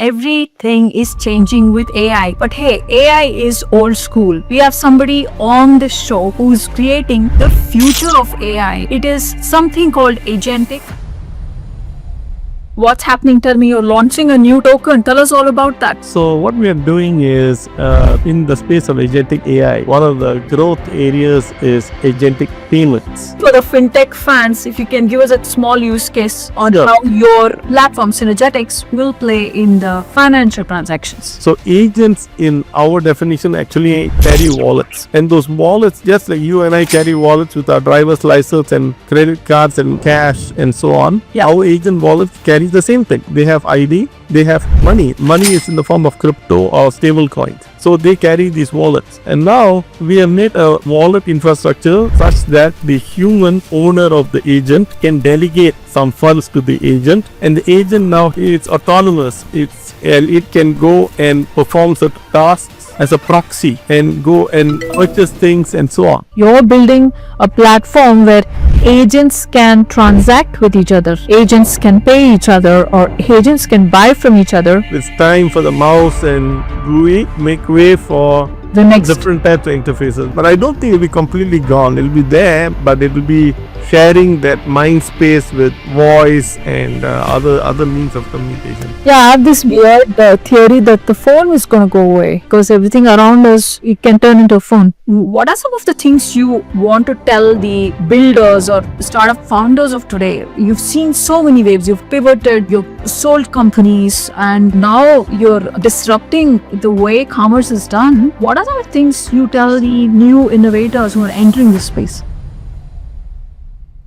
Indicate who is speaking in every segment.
Speaker 1: everything is changing with AI. But hey, AI is old school. We have somebody on the show who's creating the future of AI. It is something called Agentic. What's happening? Tell me, you're launching a new token. Tell us all about that.
Speaker 2: So what we are doing is in the space of Agentic AI, one of the growth areas is Agentic payments.
Speaker 1: For the fintech fans, if you can give us a small use case on
Speaker 2: Sure.
Speaker 1: how your platform Synergetics will play in the financial transactions.
Speaker 2: So agents in our definition actually carry wallets, and those wallets, just like you and I carry wallets with our driver's license and credit cards and cash and so on,
Speaker 1: Yeah.
Speaker 2: our agent wallets carry the same thing. They have ID, they have money. Money is in the form of crypto or stable coins. So they carry these wallets. And now we have made a wallet infrastructure such that the human owner of the agent can delegate some funds to the agent, and the agent now is autonomous. It can go and perform certain tasks as a proxy and go and purchase things and so on.
Speaker 1: You're building a platform where agents can transact with each other, agents can pay each other, or agents can buy from each other.
Speaker 2: It's time for the mouse and GUI make way for
Speaker 1: The next
Speaker 2: different types of interfaces. But I don't think it'll be completely gone. It'll be there, but it will be sharing that mind space with voice and other means of communication.
Speaker 1: Yeah, I have this weird theory that the phone is going to go away because everything around us, it can turn into a phone. What are some of the things you want to tell the builders or startup founders of today? You've seen so many waves, you've pivoted, you've sold companies, and now you're disrupting the way commerce is done. What are some of the things you tell the new innovators who are entering this space?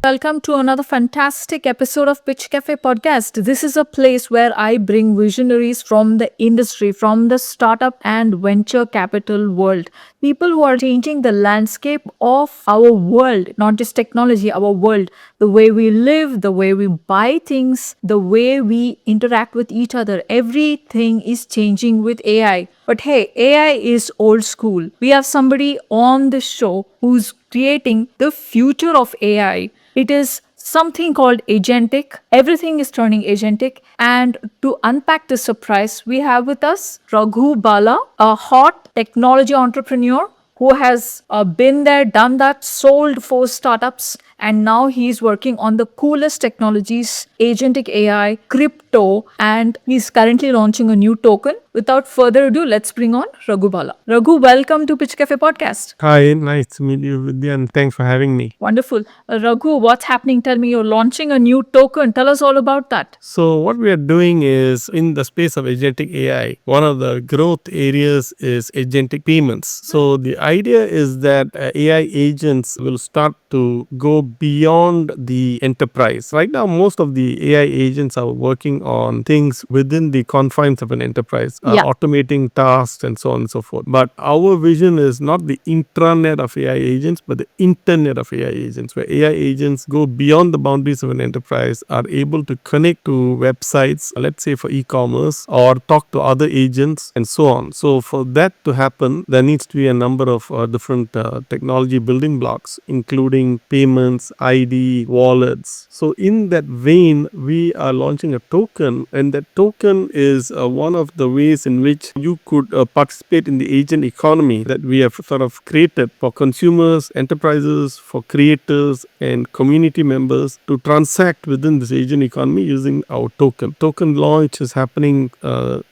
Speaker 1: Welcome to another fantastic episode of Pitch Cafe podcast. This is a place where I bring visionaries from the industry, from the startup and venture capital world. People who are changing the landscape of our world, not just technology, our world, the way we live, the way we buy things, the way we interact with each other. Everything is changing with AI. But hey, AI is old school. We have somebody on the show who's creating the future of AI. It is something called Agentic. Everything is turning Agentic. And to unpack this surprise, we have with us Raghu Bala, a hot technology entrepreneur who has been there, done that, sold 4 startups, and now he's working on the coolest technologies, Agentic AI, crypto, and he's currently launching a new token. Without further ado, let's bring on Raghu Bala. Raghu, welcome to Pitch Cafe podcast.
Speaker 2: Hi, nice to meet you, Vidyangi. Thanks for having me.
Speaker 1: Wonderful. Raghu, what's happening? Tell me, you're launching a new token. Tell us all about that.
Speaker 2: So what we are doing is in the space of Agentic AI, one of the growth areas is Agentic payments. So the idea is that AI agents will start to go beyond the enterprise. Right now, most of the AI agents are working on things within the confines of an enterprise, automating tasks and so on and so forth. But our vision is not the intranet of AI agents, but the internet of AI agents, where AI agents go beyond the boundaries of an enterprise, are able to connect to websites, let's say for e-commerce, or talk to other agents and so on. So for that to happen, there needs to be a number of different technology building blocks, including payments, ID, wallets. So in that vein, we are launching a token, and that token is one of the ways in which you could participate in the agent economy that we have sort of created for consumers, enterprises, for creators and community members to transact within this agent economy using our token. Token launch is happening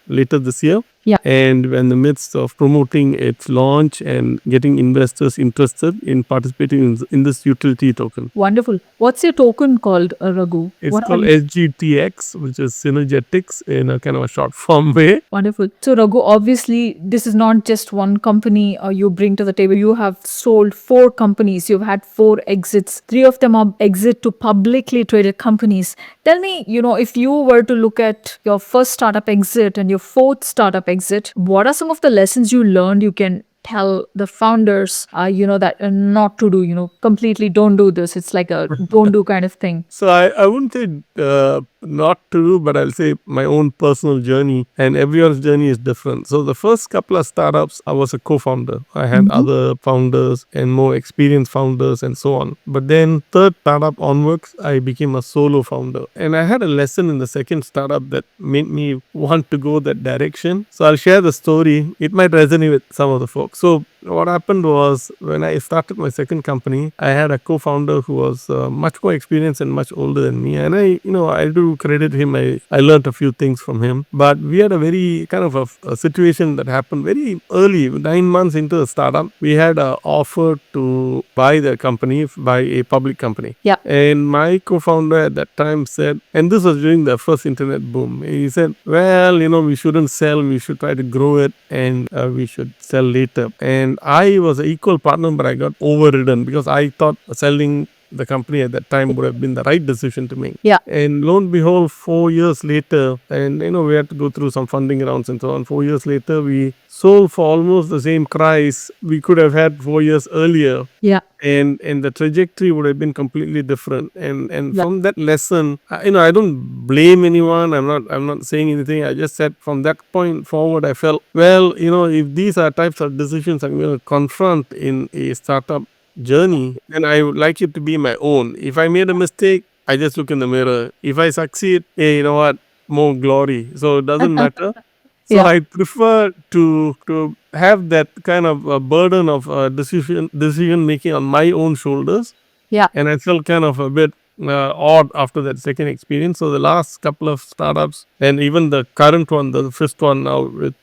Speaker 2: later this year.
Speaker 1: Yeah.
Speaker 2: And we're in the midst of promoting its launch and getting investors interested in participating in this utility token.
Speaker 1: Wonderful. What's your token called, Raghu?
Speaker 2: It's called SGTX, which is Synergetics in a kind of a short form way.
Speaker 1: Wonderful. So, Raghu, obviously, this is not just one company you bring to the table. You have sold 4 companies. You've had 4 exits. 3 of them are exit to publicly traded companies. Tell me, if you were to look at your first startup exit and your 4th startup exit, what are some of the lessons you learned you can tell the founders, that not to do, completely don't do this. It's like a don't do kind of thing.
Speaker 2: So I wouldn't say not to do, but I'll say my own personal journey, and everyone's journey is different. So the first couple of startups, I was a co-founder. I had
Speaker 1: Mhm.
Speaker 2: other founders and more experienced founders and so on. But then third startup onwards, I became a solo founder. And I had a lesson in the second startup that made me want to go that direction. So I'll share the story. It might resonate with some of the folks. So what happened was, when I started my second company, I had a co-founder who was much more experienced and much older than me, and I do credit him. I learned a few things from him, but we had a very kind of a situation that happened very early, 9 months into the startup. We had an offer to buy the company by a public company.
Speaker 1: Yeah.
Speaker 2: And my co-founder at that time said, and this was during the first internet boom, he said, well, we shouldn't sell, we should try to grow it, and we should sell later. And I was an equal partner, but I got overridden because I thought selling the company at that time would have been the right decision to make.
Speaker 1: Yeah.
Speaker 2: And lo and behold, 4 years later, and we had to go through some funding rounds and so on. 4 years later, we sold for almost the same price we could have had 4 years earlier.
Speaker 1: Yeah.
Speaker 2: And the trajectory would have been completely different. And
Speaker 1: Yeah.
Speaker 2: from that lesson, I don't blame anyone. I'm not saying anything. I just said from that point forward, I felt, well, if these are types of decisions I'm going to confront in a startup journey, then I would like it to be my own. If I made a mistake, I just look in the mirror. If I succeed, hey, you know what, more glory. So it doesn't matter. So
Speaker 1: Yeah.
Speaker 2: I prefer to have that kind of burden of decision making on my own shoulders.
Speaker 1: Yeah.
Speaker 2: And I felt kind of a bit odd after that second experience. So the last couple of startups, and even the current one, the fifth one now with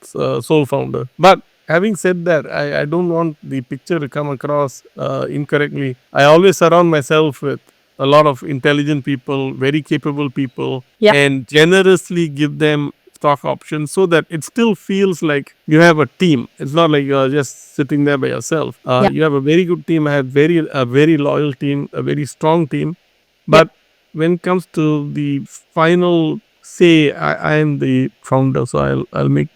Speaker 2: Sole Founder. But having said that, I don't want the picture to come across incorrectly. I always surround myself with a lot of intelligent people, very capable people,
Speaker 1: Yeah.
Speaker 2: and generously give them stock options so that it still feels like you have a team. It's not like you're just sitting there by yourself.
Speaker 1: Yeah.
Speaker 2: You have a very good team. I have a very loyal team, a very strong team.
Speaker 1: Yeah.
Speaker 2: But when it comes to the final say, I am the founder, so I'll make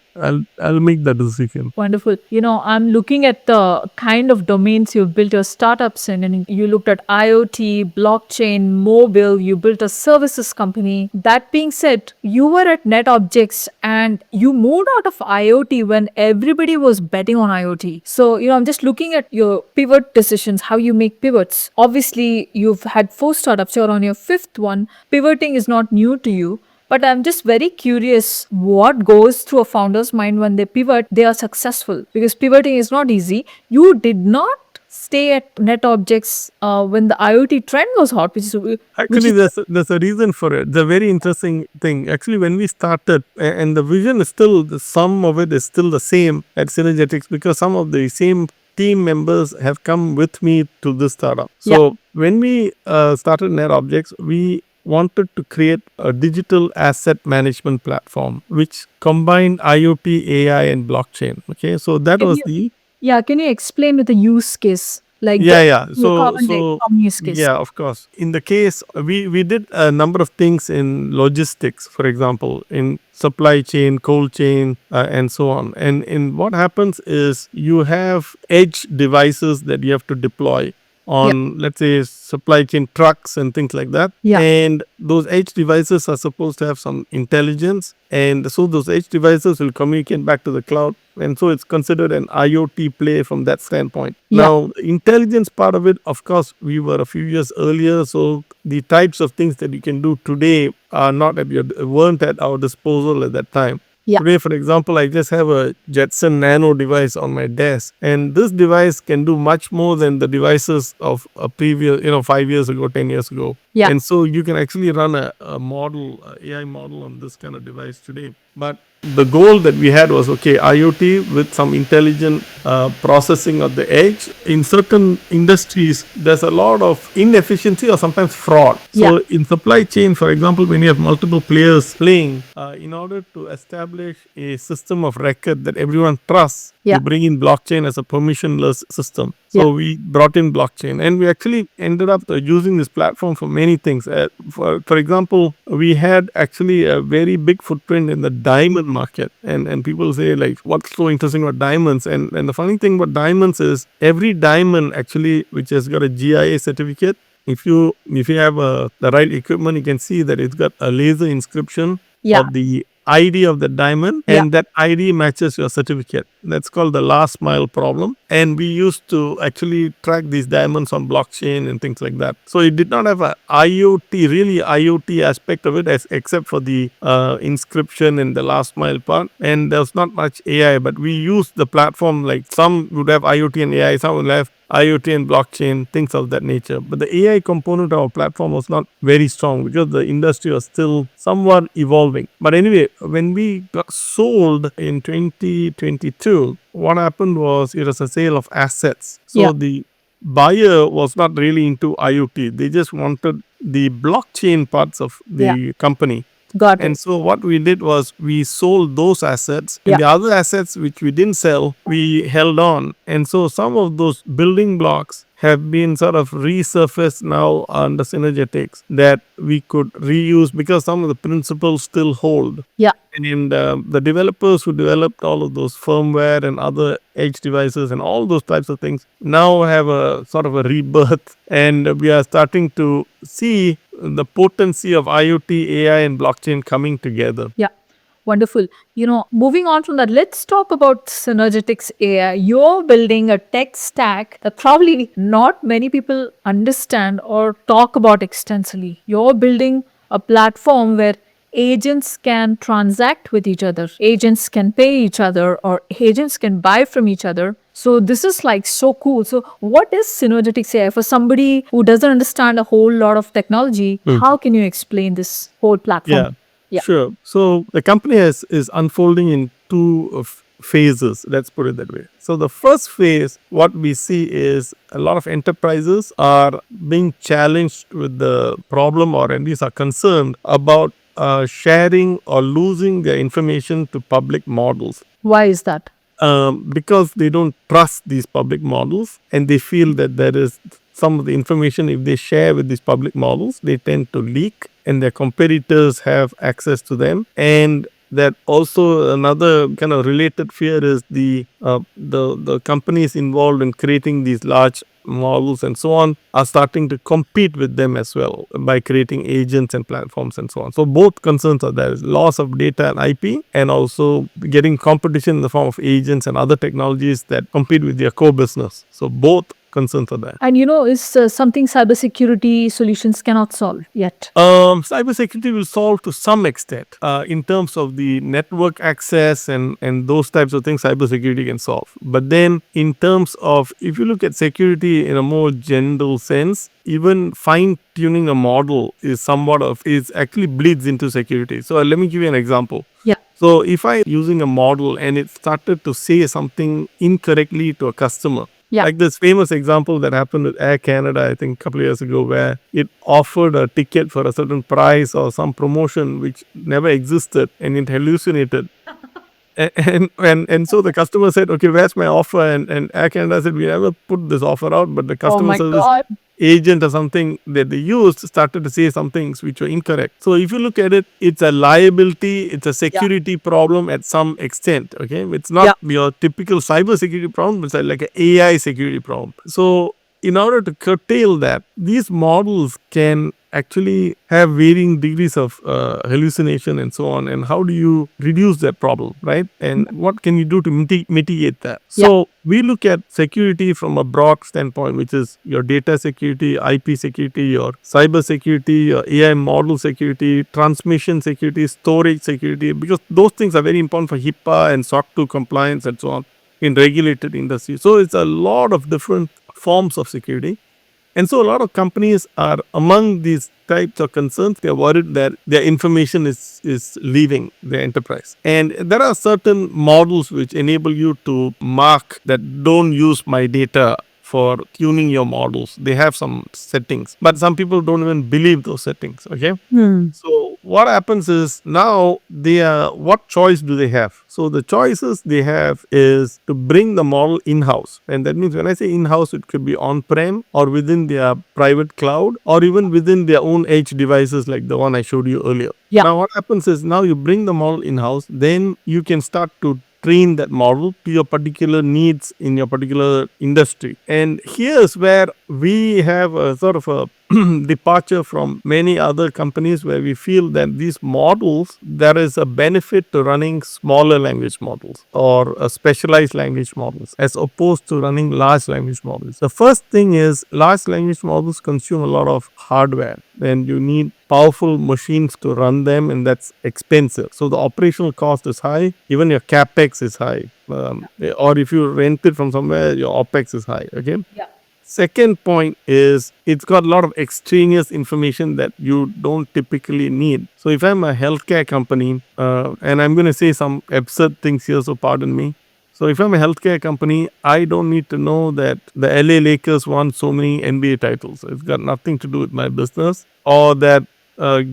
Speaker 2: the decision.
Speaker 1: Wonderful. I'm looking at the kind of domains you've built your startups in, and you looked at IoT, blockchain, mobile, you built a services company. That being said, you were at NetObjects and you moved out of IoT when everybody was betting on IoT. So, I'm just looking at your pivot decisions, how you make pivots. Obviously, you've had 4 startups, you're on your 5th one. Pivoting is not new to you. But I'm just very curious what goes through a founder's mind when they pivot, they are successful. Because pivoting is not easy. You did not stay at NetObjects when the IoT trend was hot, which
Speaker 2: Actually,
Speaker 1: is
Speaker 2: there's a reason for it. The very interesting thing. Actually, when we started, and the vision is still, the sum of it is still the same at Synergetics, because some of the same team members have come with me to this startup.
Speaker 1: Yeah.
Speaker 2: So when we started NetObjects, we wanted to create a digital asset management platform which combined IoT, AI, and blockchain. Okay, so that
Speaker 1: Can
Speaker 2: was
Speaker 1: you,
Speaker 2: the
Speaker 1: yeah, can you explain with the use case? Like
Speaker 2: yeah,
Speaker 1: the
Speaker 2: yeah.
Speaker 1: common use case.
Speaker 2: Yeah, of course. In the case, we did a number of things in logistics, for example, in supply chain, cold chain, and so on. And in what happens is you have edge devices that you have to deploy
Speaker 1: Yeah.
Speaker 2: on, let's say, supply chain trucks and things like that.
Speaker 1: Yeah.
Speaker 2: And those edge devices are supposed to have some intelligence. And so those edge devices will communicate back to the cloud. And so it's considered an IoT play from that standpoint.
Speaker 1: Yeah.
Speaker 2: Now, the intelligence part of it, of course, we were a few years earlier. So the types of things that you can do today are not weren't at our disposal at that time.
Speaker 1: Yeah.
Speaker 2: Today, for example, I just have a Jetson Nano device on my desk, and this device can do much more than the devices of a previous, 5 years ago, 10 years ago.
Speaker 1: Yeah.
Speaker 2: And so you can actually run a model, AI model on this kind of device today. But the goal that we had was, okay, IoT with some intelligent processing at the edge. In certain industries, there's a lot of inefficiency or sometimes fraud. So in supply chain, for example, when you have multiple players playing, in order to establish a system of record that everyone trusts, you bring in blockchain as a permissionless system. So we brought in blockchain, and we actually ended up using this platform for many things. For example, we had actually a very big footprint in the diamond market, and people say, like, what's so interesting about diamonds? And the funny thing about diamonds is every diamond actually which has got a GIA certificate, if you have the right equipment, you can see that it's got a laser inscription
Speaker 1: Yeah.
Speaker 2: of the ID of the diamond,
Speaker 1: Yeah.
Speaker 2: and that ID matches your certificate. That's called the last mile problem. And we used to actually track these diamonds on blockchain and things like that. So it did not have a really IoT aspect of it, except for the inscription and the last mile part. And there's not much AI, but we use the platform, like some would have IoT and AI, some would have IoT and blockchain, things of that nature. But the AI component of our platform was not very strong because the industry was still somewhat evolving. But anyway, when we got sold in 2022, what happened was it was a sale of assets. So
Speaker 1: Yeah.
Speaker 2: the buyer was not really into IoT. They just wanted the blockchain parts of the company.
Speaker 1: Got
Speaker 2: And
Speaker 1: it.
Speaker 2: so what we did was we sold those assets,
Speaker 1: Yeah.
Speaker 2: and the other assets which we didn't sell, we held on. And so some of those building blocks have been sort of resurfaced now under Synergetics that we could reuse because some of the principles still hold.
Speaker 1: Yeah.
Speaker 2: And the developers who developed all of those firmware and other edge devices and all those types of things now have a sort of a rebirth, and we are starting to see the potency of IoT, AI, and blockchain coming together.
Speaker 1: Yeah. Wonderful. Moving on from that, let's talk about Synergetics AI. You're building a tech stack that probably not many people understand or talk about extensively. You're building a platform where agents can transact with each other, agents can pay each other, or agents can buy from each other. So this is like so cool. So what is Synergetics AI for somebody who doesn't understand a whole lot of technology? How can you explain this whole platform?
Speaker 2: Yeah. Sure. So the company is unfolding in two phases, let's put it that way. So the first phase, what we see is a lot of enterprises are being challenged with the problem, or at least are concerned about sharing or losing their information to public models.
Speaker 1: Why is that?
Speaker 2: Because they don't trust these public models, and they feel that there is some of the information, if they share with these public models, they tend to leak and their competitors have access to them. And that also another kind of related fear is the companies involved in creating these large models and so on are starting to compete with them as well by creating agents and platforms and so on. So both concerns are there: loss of data and IP, and also getting competition in the form of agents and other technologies that compete with their core business. So both concerns are there.
Speaker 1: And is something cybersecurity solutions cannot solve yet.
Speaker 2: Cybersecurity will solve to some extent in terms of the network access and those types of things. Cybersecurity can solve, but then in terms of, if you look at security in a more general sense, even fine tuning a model is actually bleeds into security. So let me give you an example.
Speaker 1: Yeah.
Speaker 2: So if I using a model and it started to say something incorrectly to a customer,
Speaker 1: Yeah.
Speaker 2: like this famous example that happened with Air Canada, I think a couple of years ago, where it offered a ticket for a certain price or some promotion which never existed, and it hallucinated. And so the customer said, okay, where's my offer? And Air Canada said, we never put this offer out, but the customer
Speaker 1: my
Speaker 2: service
Speaker 1: God.
Speaker 2: agent or something that they used started to say some things which were incorrect. So if you look at it, it's a liability, it's a security problem at some extent. Okay, it's not your typical cyber security problem, it's like an AI security problem. So in order to curtail that, these models can actually have varying degrees of hallucination and so on. And how do you reduce that problem, right? And what can you do to mitigate that? So we look at security from a broad standpoint, which is your data security, IP security, your cyber security, your AI model security, transmission security, storage security, because those things are very important for HIPAA and SOC 2 compliance and so on in regulated industries. So it's a lot of different forms of security. And so a lot of companies are among these types of concerns. They're worried that their information is leaving their enterprise. And there are certain models which enable you to mark that don't use my data for tuning your models. They have some settings, but some people don't even believe those settings. Okay. So what happens is now what choice do they have? So the choices they have is to bring the model in-house. And that means when I say in-house, it could be on-prem or within their private cloud or even within their own edge devices like the one I showed you earlier.
Speaker 1: Yeah.
Speaker 2: Now what happens is now you bring the model in-house, then you can start to train that model to your particular needs in your particular industry. And here's where we have a sort of a departure from many other companies, where we feel that these models, there is a benefit to running smaller language models or specialized language models as opposed to running large language models. The first thing is, large language models consume a lot of hardware, and you need powerful machines to run them, and that's expensive. So the operational cost is high, even your capex is high. Or if you rent it from somewhere, your opex is high. Okay.
Speaker 1: Yeah.
Speaker 2: Second point is, it's got a lot of extraneous information that you don't typically need. So if I'm a healthcare company, and I'm going to say some absurd things here, so pardon me. So if I'm a healthcare company, I don't need to know that the LA Lakers won so many NBA titles. It's got nothing to do with my business, or that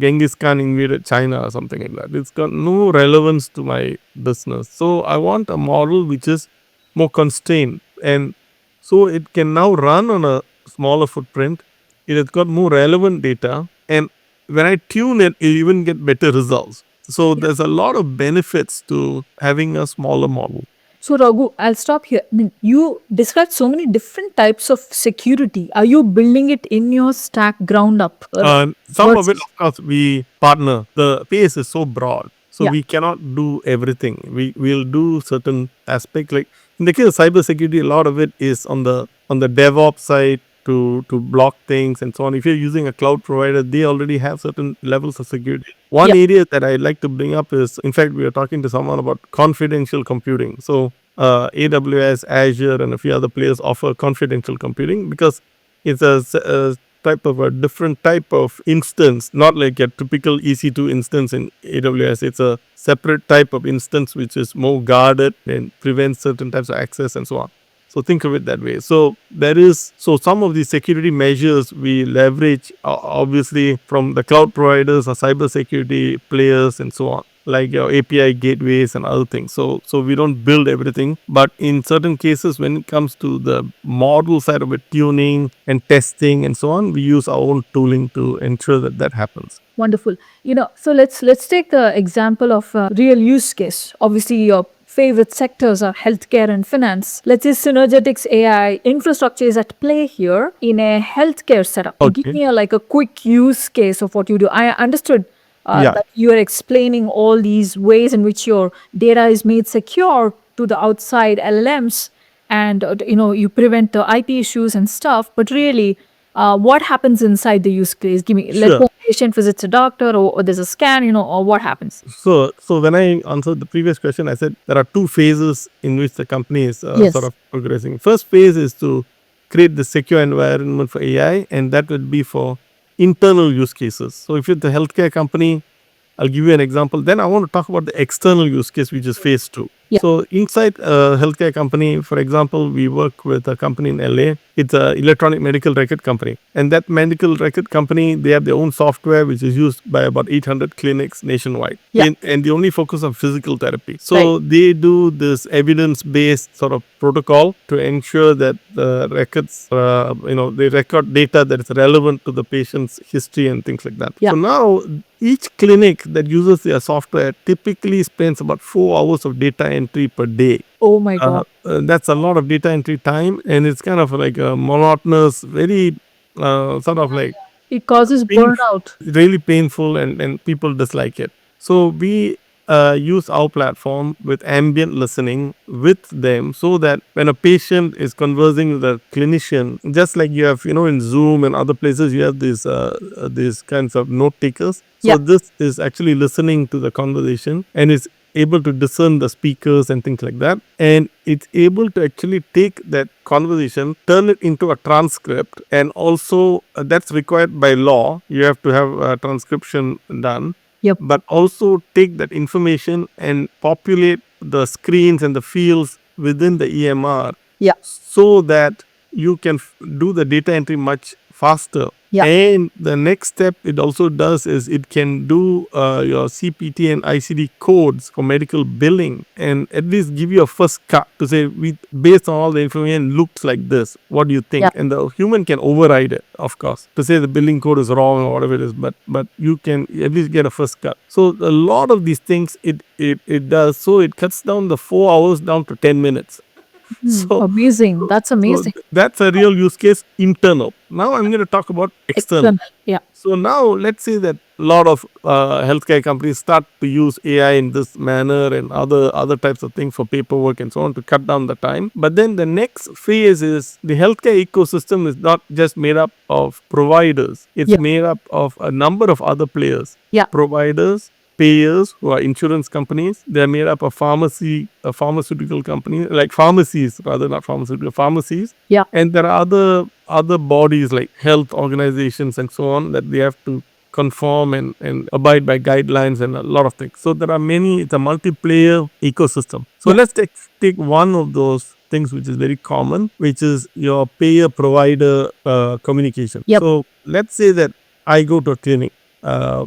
Speaker 2: Genghis Khan invaded China or something like that. It's got no relevance to my business. So I want a model which is more constrained, and so it can now run on a smaller footprint. It has got more relevant data, and when I tune it, you even get better results. So there's a lot of benefits to having a smaller model.
Speaker 1: So, Raghu, I'll stop here. I mean, you described so many different types of security. Are you building it in your stack ground up?
Speaker 2: Some of it,
Speaker 1: Versus,
Speaker 2: of course, we partner. The space is so broad, so
Speaker 1: yeah,
Speaker 2: we cannot do everything. We'll do certain aspects. Like in the case of cybersecurity, a lot of it is on the DevOps side to block things and so on. If you're using a cloud provider, they already have certain levels of security. One
Speaker 1: yeah,
Speaker 2: area that I'd like to bring up is, in fact, we were talking to someone about confidential computing. So AWS, Azure, and a few other players offer confidential computing because it's a type of a different type of instance, not like a typical EC2 instance in AWS. It's a separate type of instance which is more guarded and prevents certain types of access and so on. So think of it that way. So some of the security measures we leverage, obviously, from the cloud providers or cybersecurity players and so on, like your API gateways and other things. So we don't build everything, but in certain cases, when it comes to the model side of it, tuning and testing and so on, we use our own tooling to ensure that that happens.
Speaker 1: wonderful. So let's take the example of a real use case. Obviously, your favorite sectors are healthcare and finance. Let's say Synergetics AI infrastructure is at play here in a healthcare setup. Give
Speaker 2: Okay.
Speaker 1: me a quick use case of what you do. I understood
Speaker 2: Yeah.
Speaker 1: that you are explaining all these ways in which your data is made secure to the outside LLMs, and you prevent the IP issues and stuff. But really, what happens inside the use case? Give me. Let's
Speaker 2: Sure.
Speaker 1: say a patient visits a doctor, or there's a scan, or what happens?
Speaker 2: So when I answered the previous question, I said there are two phases in which the company is sort
Speaker 1: Yes.
Speaker 2: of progressing. First phase is to create the secure environment for AI, and that would be for internal use cases. So if you're the healthcare company, I'll give you an example. Then I want to talk about the external use case, which is phase two.
Speaker 1: Yeah.
Speaker 2: So inside a healthcare company, for example, we work with a company in LA. It's an electronic medical record company. And that medical record company, they have their own software, which is used by about 800 clinics nationwide.
Speaker 1: Yeah.
Speaker 2: And they only focus on physical therapy. So they do this evidence-based sort of protocol to ensure that the records, they record data that is relevant to the patient's history and things like that.
Speaker 1: Yeah.
Speaker 2: So now each clinic that uses their software typically spends about 4 hours of data entry per day.
Speaker 1: Oh my God.
Speaker 2: That's a lot of data entry time, and it's kind of like a monotonous, very sort of like
Speaker 1: It causes burnout.
Speaker 2: really painful, and people dislike it. So we use our platform with ambient listening with them, so that when a patient is conversing with a clinician, just like you have, in Zoom and other places, you have these kinds of note takers. So
Speaker 1: Yeah.
Speaker 2: this is actually listening to the conversation and is able to discern the speakers and things like that. And it's able to actually take that conversation, turn it into a transcript, and also that's required by law. You have to have a transcription done.
Speaker 1: Yep.
Speaker 2: But also take that information and populate the screens and the fields within the EMR.
Speaker 1: Yeah.
Speaker 2: So that you can do the data entry much faster.
Speaker 1: Yeah.
Speaker 2: And the next step it also does is it can do your CPT and ICD codes for medical billing, and at least give you a first cut to say, we based on all the information looks like this. What do you
Speaker 1: Yeah.
Speaker 2: think? And the human can override it, of course, to say the billing code is wrong or whatever it is. But you can at least get a first cut. So a lot of these things it does. So it cuts down the 4 hours down to 10 minutes. So
Speaker 1: Amazing. That's
Speaker 2: so
Speaker 1: amazing.
Speaker 2: that's a real use case internal. Now I'm going to talk about external.
Speaker 1: Excellent. Yeah.
Speaker 2: So now let's say that a lot of healthcare companies start to use AI in this manner and other types of things for paperwork and so on to cut down the time. But then the next phase is the healthcare ecosystem is not just made up of providers. It's
Speaker 1: Yeah.
Speaker 2: made up of a number of other players.
Speaker 1: Yeah.
Speaker 2: Providers, payers who are insurance companies. They're made up of pharmaceutical companies, like pharmacies rather, not pharmaceutical pharmacies.
Speaker 1: Yeah.
Speaker 2: And there are other bodies like health organizations and so on that they have to conform and abide by guidelines and a lot of things. So there are many. It's a multiplayer ecosystem. So
Speaker 1: Yeah.
Speaker 2: let's take one of those things which is very common, which is your payer provider communication.
Speaker 1: Yep.
Speaker 2: So let's say that I go to a clinic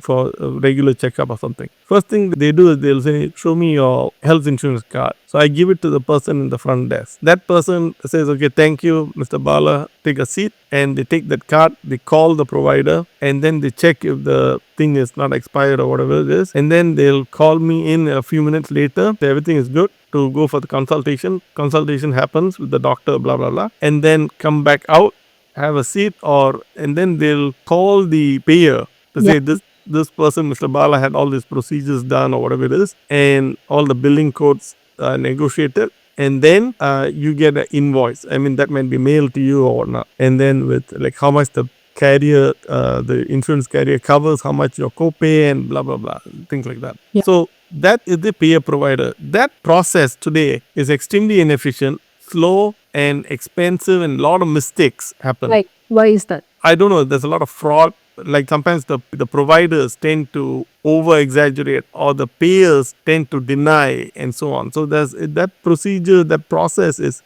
Speaker 2: for a regular checkup or something. First thing they do is they'll say, show me your health insurance card. So I give it to the person in the front desk. That person says, okay, thank you, Mr. Bala, take a seat. And they take that card, they call the provider, and then they check if the thing is not expired or whatever it is. And then they'll call me in a few minutes later. Everything is good to go for the consultation. Consultation happens with the doctor, blah, blah, blah. And then come back out, have a seat, and then they'll call the payer to
Speaker 1: Yeah.
Speaker 2: say this person, Mr. Bala, had all these procedures done or whatever it is, and all the billing codes negotiated. And then you get an invoice. I mean, that might be mailed to you or not. And then with like how much the carrier, the insurance carrier covers, how much your copay and blah, blah, blah, things like that.
Speaker 1: Yeah.
Speaker 2: So that is the payer provider. That process today is extremely inefficient, slow and expensive, and a lot of mistakes happen.
Speaker 1: Like, why is that?
Speaker 2: I don't know. There's a lot of fraud. Like sometimes the providers tend to over exaggerate, or the payers tend to deny, and so on. So there's that procedure, that process is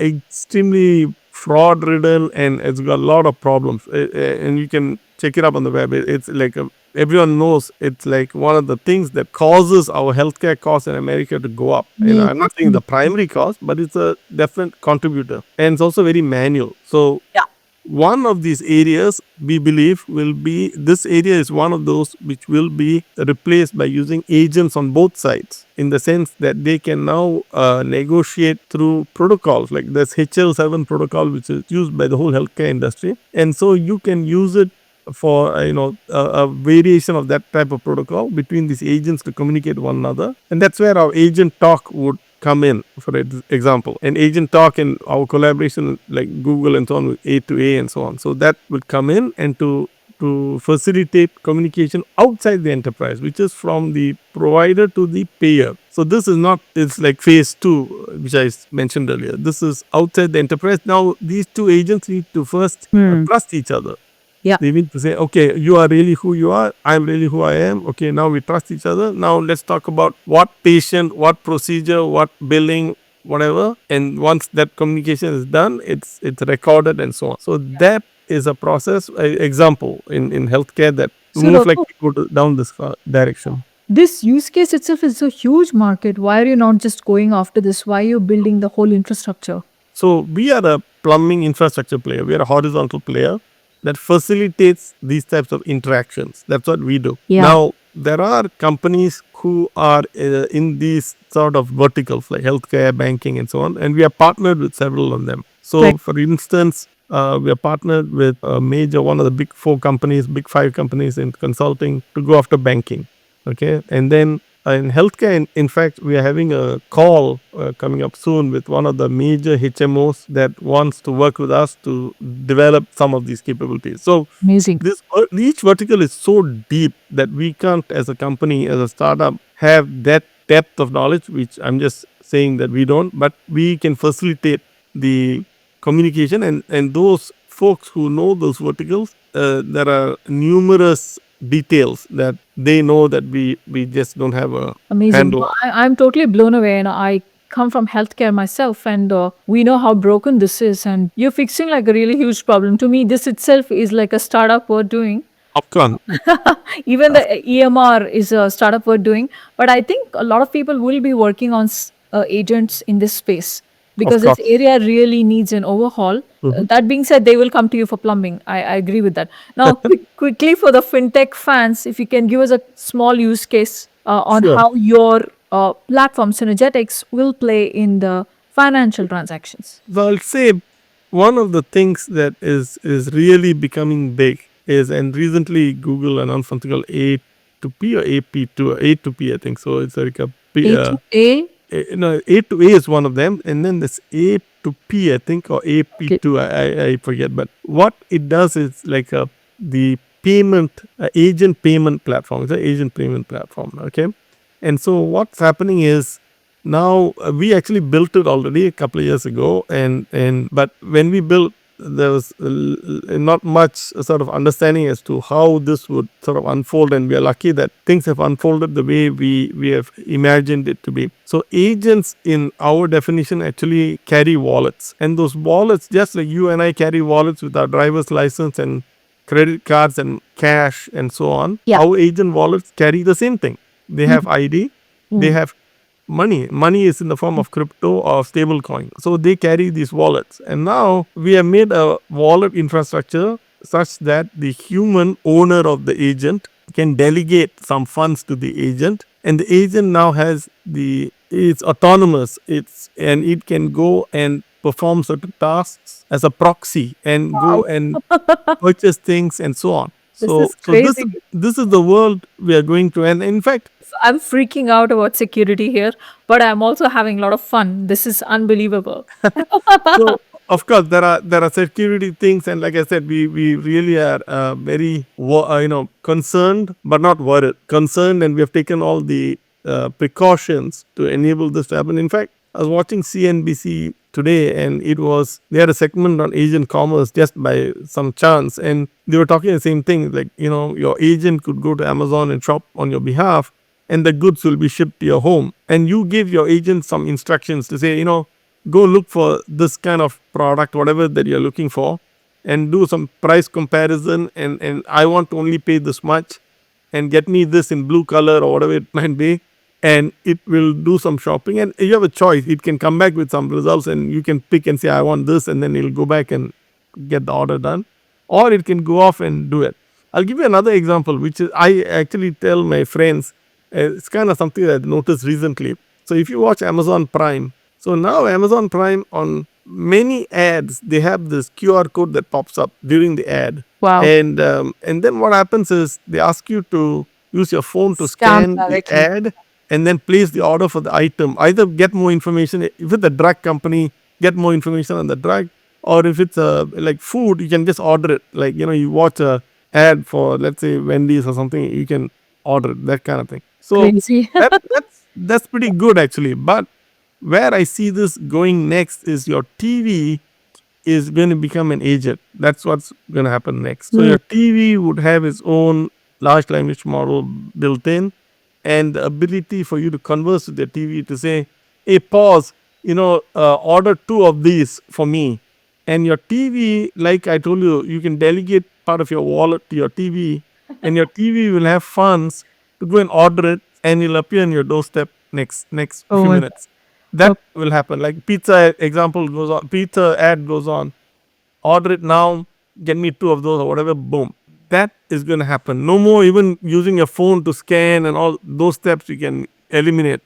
Speaker 2: extremely fraud ridden, and it's got a lot of problems. And you can check it up on the web. It's like everyone knows it's like one of the things that causes our healthcare costs in America to go up. I'm not saying the primary cause, but it's a definite contributor, and it's also very manual. So
Speaker 1: Yeah.
Speaker 2: one of these areas we believe this area is one of those which will be replaced by using agents on both sides, in the sense that they can now negotiate through protocols like this HL7 protocol, which is used by the whole healthcare industry. And so you can use it for a variation of that type of protocol between these agents to communicate one another. And that's where our agent talk would come in, for example. And agent talk and our collaboration like Google and so on with A to A and so on. So that would come in and to facilitate communication outside the enterprise, which is from the provider to the payer. So this is not, it's like phase 2, which I mentioned earlier. This is outside the enterprise. Now these two agents need to first trust each other.
Speaker 1: Yeah.
Speaker 2: They need to say, okay, you are really who you are. I'm really who I am. Okay, now we trust each other. Now let's talk about what patient, what procedure, what billing, whatever. And once that communication is done, it's recorded and so on. So that is a process, example in healthcare that
Speaker 1: So,
Speaker 2: most
Speaker 1: Raghu,
Speaker 2: likely go down this direction.
Speaker 1: this use case itself is a huge market. Why are you not just going after this? Why are you building the whole infrastructure?
Speaker 2: So we are a plumbing infrastructure player. We are a horizontal player that facilitates these types of interactions. That's what we do.
Speaker 1: Yeah.
Speaker 2: Now, there are companies who are in these sort of verticals like healthcare, banking, and so on, and we are partnered with several of them. So,
Speaker 1: Right.
Speaker 2: for instance, we are partnered with a major, one of the big 4 companies, big 5 companies in consulting to go after banking. Okay, and then in healthcare, in fact, we are having a call coming up soon with one of the major HMOs that wants to work with us to develop some of these capabilities. So
Speaker 1: Amazing.
Speaker 2: each vertical is so deep that we can't, as a company, as a startup, have that depth of knowledge, which I'm just saying that we don't, but we can facilitate the communication, and those folks who know those verticals, there are numerous details that they know that we just don't have a
Speaker 1: Amazing.
Speaker 2: handle.
Speaker 1: I'm totally blown away, and I come from healthcare myself, and we know how broken this is. And you're fixing like a really huge problem. To me, this itself is like a startup worth doing.
Speaker 2: Popcorn.
Speaker 1: Even the EMR is a startup worth doing. But I think a lot of people will be working on agents in this space
Speaker 2: Of
Speaker 1: because this
Speaker 2: course.
Speaker 1: area really needs an overhaul.
Speaker 2: Mhm.
Speaker 1: That being said, they will come to you for plumbing. I agree with that. Now, quickly for the fintech fans, if you can give us a small use case on
Speaker 2: Sure.
Speaker 1: how your platform, Synergetics, will play in the financial transactions.
Speaker 2: So I'll say one of the things that is really becoming big is, and recently Google announced something called A to P or AP to A to P, I think. So it's like a
Speaker 1: A to A.
Speaker 2: no, A to A is one of them, and then this A to P, I think, or
Speaker 1: Okay.
Speaker 2: AP2, I forget. But what it does is like the payment agent payment platform. It's an agent payment platform, okay. And so what's happening is now we actually built it already a couple of years ago, and but when we built, there was not much sort of understanding as to how this would sort of unfold, and we are lucky that things have unfolded the way we have imagined it to be. So agents in our definition actually carry wallets, and those wallets, just like you and I carry wallets with our driver's license and credit cards and cash and so on,
Speaker 1: Yeah.
Speaker 2: our agent wallets carry the same thing. They have ID, they
Speaker 1: Mm.
Speaker 2: have money is in the form of crypto or stable coin, so they carry these wallets. And now we have made a wallet infrastructure such that the human owner of the agent can delegate some funds to the agent, and the agent now has it's autonomous, and it can go and perform certain tasks as a proxy and go
Speaker 1: Wow.
Speaker 2: and purchase things and so on.
Speaker 1: This
Speaker 2: So
Speaker 1: is
Speaker 2: so this
Speaker 1: crazy.
Speaker 2: this is the world we are going to. And in fact,
Speaker 1: I'm freaking out about security here, but I'm also having a lot of fun. This is unbelievable.
Speaker 2: so of course there are security things, and like I said, we really are very concerned but not worried. Concerned, and we have taken all the precautions to enable this to happen. In fact, I was watching CNBC today, and they had a segment on agent commerce just by some chance, and they were talking the same thing. Like, your agent could go to Amazon and shop on your behalf, and the goods will be shipped to your home, and you give your agent some instructions to say, go look for this kind of product, whatever that you're looking for, and do some price comparison, and I want to only pay this much, and get me this in blue color or whatever it might be, and it will do some shopping, and you have a choice. It can come back with some results, and you can pick and say, I want this, and then it'll go back and get the order done, or it can go off and do it. I'll give you another example, which is I actually tell my friends. It's kind of something that I noticed recently. So if you watch Amazon Prime, so now Amazon Prime, on many ads, they have this QR code that pops up during the ad,
Speaker 1: Wow.
Speaker 2: and then what happens is they ask you to use your phone to
Speaker 1: Scam
Speaker 2: scan the
Speaker 1: directly.
Speaker 2: ad and then place the order for the item. Either get more information, if it's a drug company, get more information on the drug, or if it's like food, you can just order it. Like, you watch a ad for, let's say, Wendy's or something, you can order it, that kind of thing. So
Speaker 1: Crazy.
Speaker 2: that's pretty good actually. But where I see this going next is your TV is going to become an agent. That's what's going to happen next. So
Speaker 1: Hmm.
Speaker 2: your TV would have its own large language model built in, and the ability for you to converse with the TV to say, hey, pause, order 2 of these for me. And your TV, like I told you, you can delegate part of your wallet to your TV, and your TV will have funds to go and order it, and it'll appear on your doorstep next
Speaker 1: Oh
Speaker 2: few
Speaker 1: my God.
Speaker 2: minutes. That will happen. Like pizza example goes on, pizza ad goes on. Order it now, get me 2 of those or whatever, boom. That is going to happen. No more even using your phone to scan, and all those steps you can eliminate.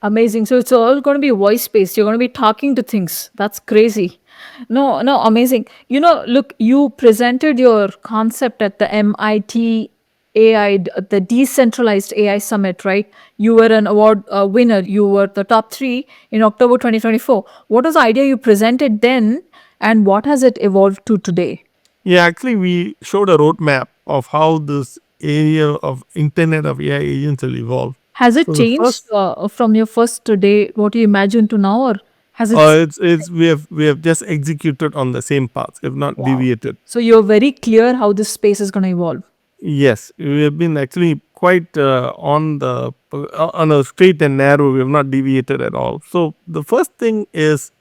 Speaker 1: Amazing. So it's all going to be voice based. You're going to be talking to things. That's crazy. No, no, amazing. Look, you presented your concept at the MIT AI, the Decentralized AI Summit, right? You were an award winner. You were the top three in October 2024. What was the idea you presented then, and what has it evolved to today?
Speaker 2: Yeah, actually, we showed a roadmap of how this area of Internet of AI agents will evolve.
Speaker 1: Has it
Speaker 2: So the
Speaker 1: changed
Speaker 2: first,
Speaker 1: from your first day, what you imagined to now, or has it?
Speaker 2: it's we have just executed on the same path, if not
Speaker 1: Wow.
Speaker 2: deviated.
Speaker 1: So you're very clear how this space is going to evolve.
Speaker 2: Yes, we have been actually quite on a straight and narrow. We have not deviated at all. So the first thing is,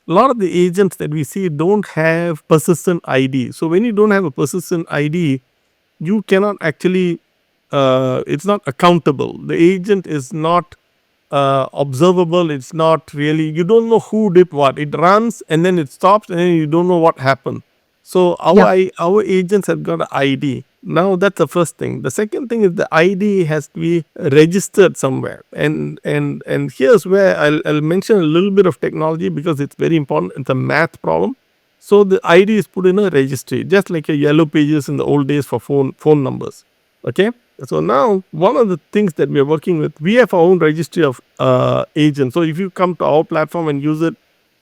Speaker 2: a lot of the agents that we see don't have persistent ID. So when you don't have a persistent ID, you cannot actually, it's not accountable. The agent is not observable. It's not really, you don't know who did what. It runs and then it stops and then you don't know what happened. So
Speaker 1: Yeah.
Speaker 2: our agents have got an ID. Now that's the first thing. The second thing is the ID has to be registered somewhere. And here's where I'll mention a little bit of technology because it's very important. It's a math problem. So the ID is put in a registry, just like a yellow pages in the old days for phone numbers. Okay. So now one of the things that we are working with, we have our own registry of agents. So if you come to our platform and use it,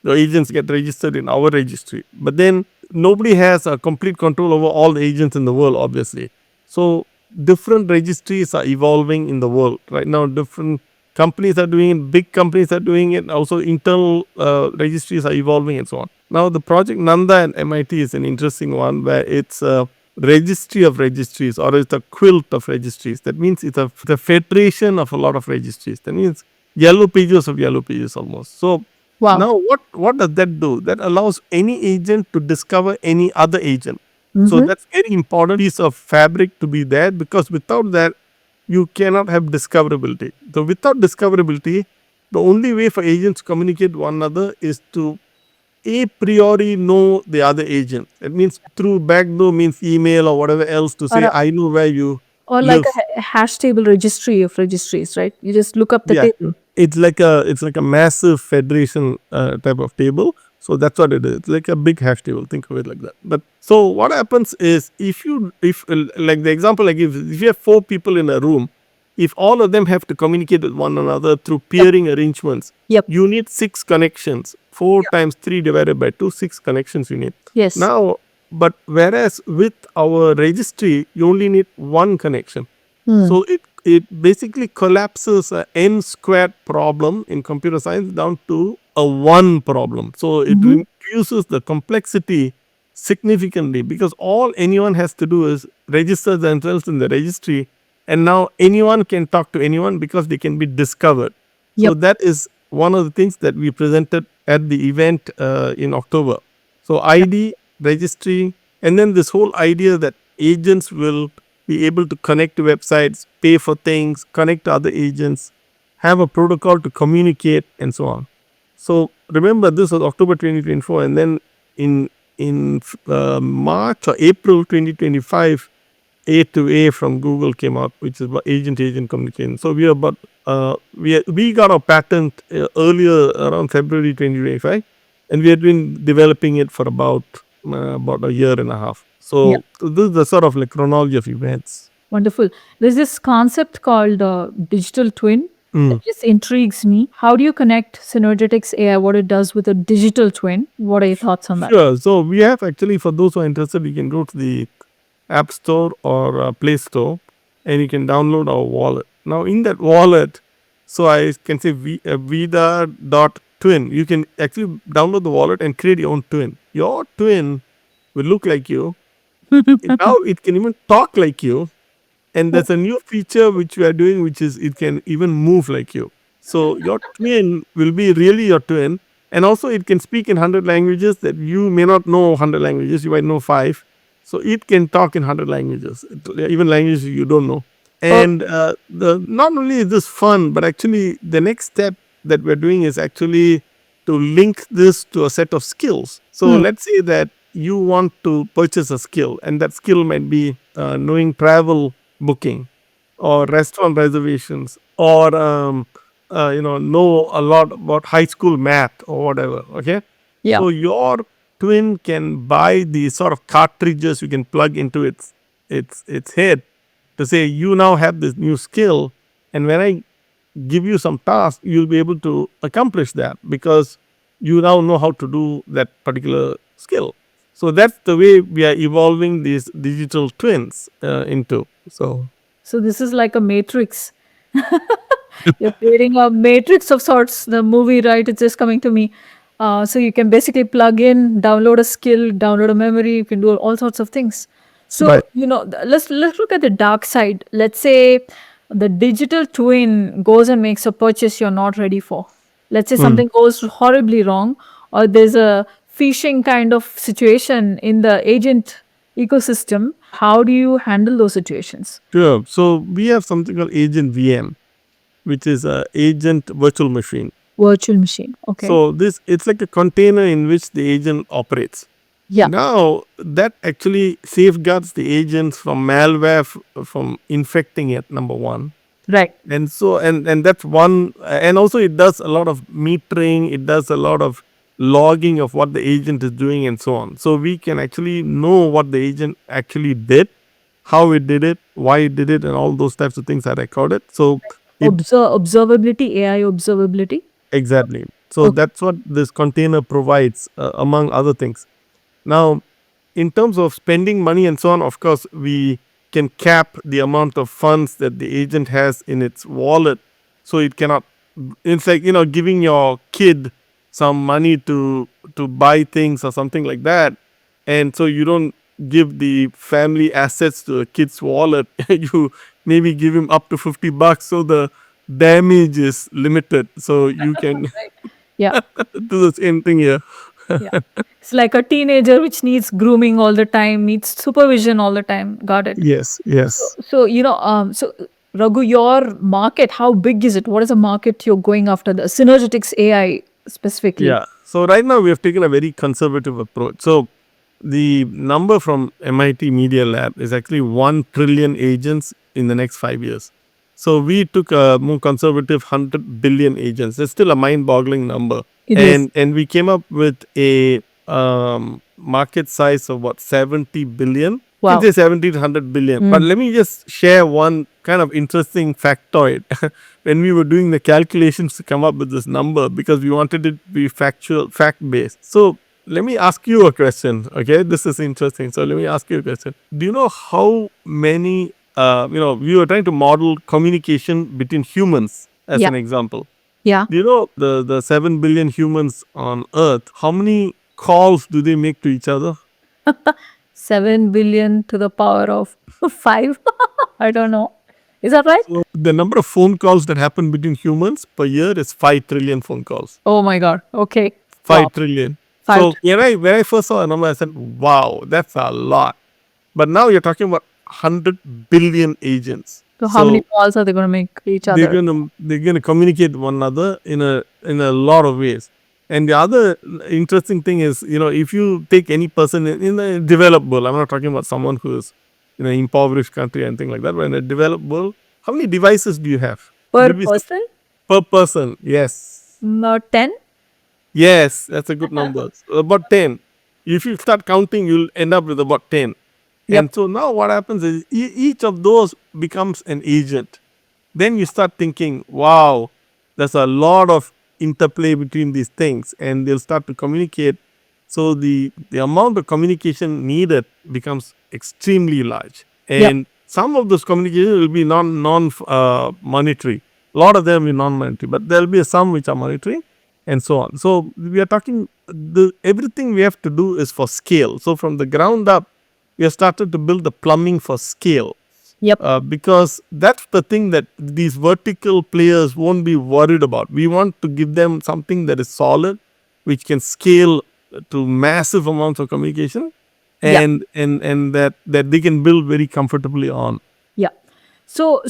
Speaker 2: the agents get registered in our registry. But then nobody has a complete control over all the agents in the world, obviously. So different registries are evolving in the world right now. Different companies are doing it, big companies are doing it. Also, internal registries are evolving and so on. Now, the project Nanda and MIT is an interesting one where it's a registry of registries, or it's a quilt of registries. That means it's a federation of a lot of registries. That means yellow pages of yellow pages almost. So
Speaker 1: Wow.
Speaker 2: now what does that do? That allows any agent to discover any other agent. So
Speaker 1: Mm-hmm.
Speaker 2: that's very important piece of fabric to be there, because without that you cannot have discoverability. So without discoverability, the only way for agents to communicate one another is to a priori know the other agent. It means through backdoor, means email or whatever else, to
Speaker 1: Or,
Speaker 2: say I know where you
Speaker 1: or like
Speaker 2: live.
Speaker 1: a hash table registry of registries, right? You just look up the
Speaker 2: Yeah,
Speaker 1: table.
Speaker 2: it's like a massive federation type of table. So that's what it is. It's like a big hash table. Think of it like that. But so what happens is, if like the example I give, if you have 4 people in a room, if all of them have to communicate with one another through
Speaker 1: Yep.
Speaker 2: peering arrangements,
Speaker 1: Yep.
Speaker 2: you need 6 connections. Four
Speaker 1: Yeah.
Speaker 2: times 3 divided by 2, 6 connections you need.
Speaker 1: Yes.
Speaker 2: Now, but whereas with our registry, you only need one connection.
Speaker 1: Hmm.
Speaker 2: So it basically collapses a n squared problem in computer science down to a one problem. So it
Speaker 1: Mm-hmm.
Speaker 2: reduces the complexity significantly, because all anyone has to do is register themselves in the registry, and now anyone can talk to anyone because they can be discovered. So
Speaker 1: Yep.
Speaker 2: that is one of the things that we presented at the event in October. So
Speaker 1: Yep.
Speaker 2: ID, registry, and then this whole idea that agents will be able to connect to websites, pay for things, connect to other agents, have a protocol to communicate, and so on. So remember, this was October 2024, and then in March or April 2025, A to A from Google came out, which is about agent communication. So we are about we got our patent earlier around February 2025, and we had been developing it for about a year and a half.
Speaker 1: Yeah.
Speaker 2: So this is the sort of like chronology of events.
Speaker 1: Wonderful. There's this concept called digital twin that
Speaker 2: Mm.
Speaker 1: just intrigues me. How do you connect Synergetics AI, what it does with a digital twin? What are your thoughts on that?
Speaker 2: Sure. So we have actually, for those who are interested, you can go to the App Store or Play Store, and you can download our wallet. Now, in that wallet, so I can say Vida.twin. You can actually download the wallet and create your own twin. Your twin will look like you. Now it can even talk like you. And there's a new feature which we are doing, which is it can even move like you. So your twin will be really your twin. And also it can speak in 100 languages that you may not know 100 languages, you might know 5. So it can talk in 100 languages, even languages you don't know.
Speaker 1: Oh,
Speaker 2: And the not only is this fun, but actually the next step that we're doing is actually to link this to a set of skills. So
Speaker 1: hmm.
Speaker 2: let's say that you want to purchase a skill, and that skill might be knowing travel booking or restaurant reservations, or know a lot about high school math or whatever. Okay,
Speaker 1: Yeah.
Speaker 2: so your twin can buy the sort of cartridges you can plug into its head to say you now have this new skill, and when I give you some task, you'll be able to accomplish that because you now know how to do that particular skill. So that's the way we are evolving these digital twins into. So
Speaker 1: So this is like a matrix. You're creating a matrix of sorts. The movie, right? It's just coming to me. So you can basically plug in, download a skill, download a memory. You can do all sorts of things. So, let's look at the dark side. Let's say the digital twin goes and makes a purchase you're not ready for. Let's say
Speaker 2: Mm.
Speaker 1: something goes horribly wrong, or there's a phishing kind of situation in the agent ecosystem. How do you handle those situations?
Speaker 2: Sure. So we have something called Agent VM, which is a agent virtual machine.
Speaker 1: Virtual machine. Okay.
Speaker 2: So this it's like a container in which the agent operates.
Speaker 1: Yeah.
Speaker 2: Now that actually safeguards the agents from malware from infecting it. Number one,
Speaker 1: Right.
Speaker 2: and so and that's one, and also it does a lot of metering, it does a lot of logging of what the agent is doing and so on, so we can actually know what the agent actually did, how it did it, why it did it, and all those types of things are recorded. So it
Speaker 1: Observability, AI observability.
Speaker 2: exactly, so
Speaker 1: Okay.
Speaker 2: that's what this container provides, among other things. Now, in terms of spending money and so on, of course, we can cap the amount of funds that the agent has in its wallet. So it cannot, it's like, giving your kid some money to buy things or something like that. And so you don't give the family assets to a kid's wallet. You maybe give him up to $50. So the damage is limited. So you can
Speaker 1: Yeah.
Speaker 2: do the same thing here.
Speaker 1: Yeah. It's like a teenager which needs grooming all the time, needs supervision all the time. Got it.
Speaker 2: Yes, yes.
Speaker 1: So Raghu, your market, how big is it? What is the market you're going after? The Synergetics AI specifically.
Speaker 2: Yeah. So right now we have taken a very conservative approach. So the number from MIT Media Lab is actually 1 trillion agents in the next 5 years. So we took a more conservative 100 billion agents. That's still a mind-boggling number.
Speaker 1: It is.
Speaker 2: And we came up with a market size of what, 70 billion. You can
Speaker 1: Wow.
Speaker 2: say 70 to 100 billion. But let me just share one kind of interesting factoid. When we were doing the calculations to come up with this number, because we wanted it to be factual, fact-based. So let me ask you a question. Okay, this is interesting. So let me ask you a question. Do you know how many? We were trying to model communication between humans as
Speaker 1: Yeah.
Speaker 2: an example.
Speaker 1: Yeah.
Speaker 2: Do you know the 7 billion humans on Earth? How many calls do they make to each other?
Speaker 1: 7 billion to the power of 5. I don't know. Is that right?
Speaker 2: So the number of phone calls that happen between humans per year is 5 trillion phone calls.
Speaker 1: Oh my God. Okay. Wow.
Speaker 2: 5 trillion.
Speaker 1: 5.
Speaker 2: So when I first saw a number, I said, "Wow, that's a lot." But now you're talking about 100 billion agents.
Speaker 1: So how many
Speaker 2: So
Speaker 1: calls are they going to make each
Speaker 2: they're
Speaker 1: other?
Speaker 2: gonna communicate with one another in a lot of ways. And the other interesting thing is, if you take any person in a developed world, I'm not talking about someone who's in an impoverished country or anything like that, but in a developed world, how many devices do you have?
Speaker 1: Per
Speaker 2: Will be
Speaker 1: person?
Speaker 2: per person. Yes.
Speaker 1: 10?
Speaker 2: Yes, that's a good number. So about 10. If you start counting, you'll end up with about 10.
Speaker 1: Yep.
Speaker 2: And so now what happens is each of those becomes an agent. Then you start thinking, wow, there's a lot of interplay between these things, and they'll start to communicate. So the amount of communication needed becomes extremely large.
Speaker 1: Yep.
Speaker 2: And some of those communication will be non monetary. A lot of them will be non monetary, but there'll be some which are monetary and so on. So we are talking, everything we have to do is for scale. So from the ground up, we have started to build the plumbing for scale.
Speaker 1: Yep.
Speaker 2: Because that's the thing that these vertical players won't be worried about. We want to give them something that is solid, which can scale to massive amounts of communication,
Speaker 1: Yeah.
Speaker 2: and that they can build very comfortably on.
Speaker 1: Yeah. So,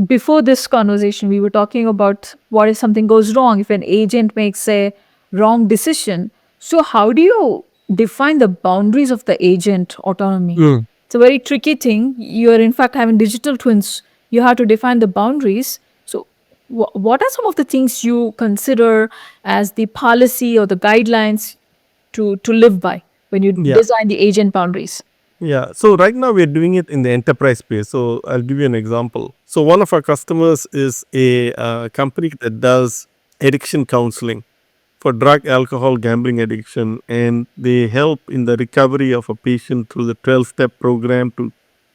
Speaker 1: before this conversation, we were talking about what if something goes wrong, if an agent makes a wrong decision. So, how do you define the boundaries of the agent autonomy?
Speaker 2: Mm.
Speaker 1: It's a very tricky thing. You're, in fact, having digital twins. You have to define the boundaries. So, what are some of the things you consider as the policy or the guidelines to live by when you
Speaker 2: Yeah.
Speaker 1: design the agent boundaries?
Speaker 2: Yeah. So right now we're doing it in the enterprise space. So I'll give you an example. So one of our customers is a company that does addiction counseling for drug, alcohol, gambling addiction, and they help in the recovery of a patient through the 12-step program to